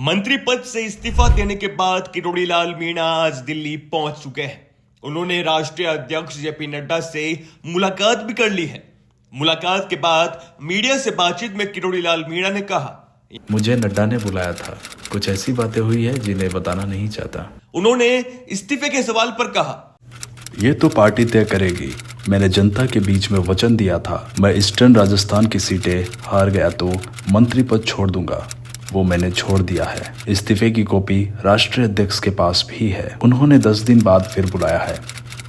मंत्री पद से इस्तीफा देने के बाद किरोड़ी लाल मीणा आज दिल्ली पहुंच चुके हैं। उन्होंने राष्ट्रीय अध्यक्ष जेपी नड्डा से मुलाकात भी कर ली है। मुलाकात के बाद मीडिया से बातचीत में किरोड़ी लाल मीणा ने कहा, मुझे नड्डा ने बुलाया था, कुछ ऐसी बातें हुई है जिन्हें बताना नहीं चाहता। उन्होंने इस्तीफे के सवाल पर कहा, ये तो पार्टी तय करेगी। मैंने जनता के बीच में वचन दिया था, मैं ईस्टर्न राजस्थान की सीटें हार गया तो मंत्री पद छोड़ दूंगा। वो मैंने छोड़ दिया है। इस्तीफे की कॉपी राष्ट्रीय अध्यक्ष के पास भी है। उन्होंने 10 दिन बाद फिर बुलाया है।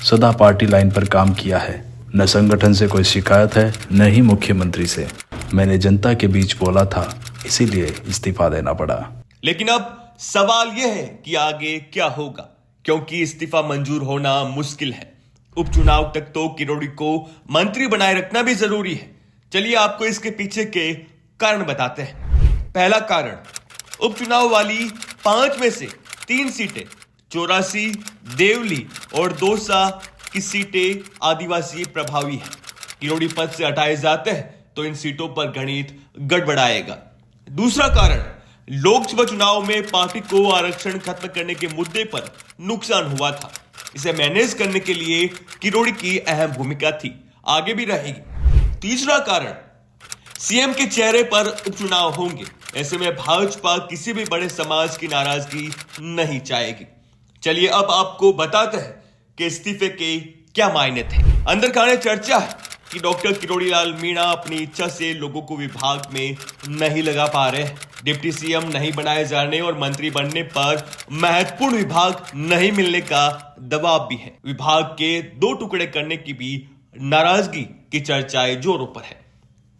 सदा पार्टी लाइन पर काम किया है। न संगठन से कोई शिकायत है, न ही मुख्यमंत्री से। मैंने जनता के बीच बोला था, इसीलिए इस्तीफा देना पड़ा। लेकिन अब सवाल यह है कि आगे क्या होगा, क्योंकि इस्तीफा मंजूर होना मुश्किल है। उपचुनाव तक तो किरोड़ी को मंत्री बनाए रखना भी जरूरी है। चलिए आपको इसके पीछे के कारण बताते हैं। पहला कारण, उपचुनाव वाली 5 में से 3 सीटें 84, देवली और दौसा की सीटें आदिवासी प्रभावी है। किरोड़ी पद से हटाए जाते हैं तो इन सीटों पर गणित गड़बड़ाएगा। दूसरा कारण, लोकसभा चुनाव में पार्टी को आरक्षण खत्म करने के मुद्दे पर नुकसान हुआ था। इसे मैनेज करने के लिए किरोड़ी की अहम भूमिका थी, आगे भी रहेगी। तीसरा कारण, सीएम के चेहरे पर उपचुनाव होंगे। ऐसे में भाजपा किसी भी बड़े समाज की नाराजगी नहीं चाहेगी। चलिए अब आपको बताते हैं कि इस्तीफे के क्या मायने थे। अंदर खाने चर्चा है कि डॉक्टर किरोड़ी लाल मीणा अपनी इच्छा से लोगों को विभाग में नहीं लगा पा रहे। डिप्टी सीएम नहीं बनाए जाने और मंत्री बनने पर महत्वपूर्ण विभाग नहीं मिलने का दबाव भी है। विभाग के 2 टुकड़े करने की भी नाराजगी की चर्चाएं जोरों पर है।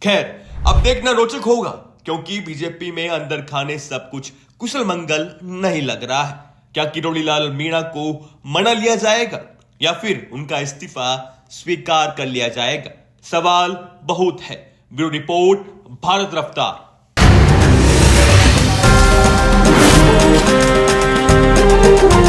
खैर, अब देखना रोचक होगा, क्योंकि बीजेपी में अंदर खाने सब कुछ कुशल मंगल नहीं लग रहा है। क्या किरोड़ी लाल मीणा को मना लिया जाएगा या फिर उनका इस्तीफा स्वीकार कर लिया जाएगा? सवाल बहुत है। ब्यूरो रिपोर्ट, भारत रफ्तार।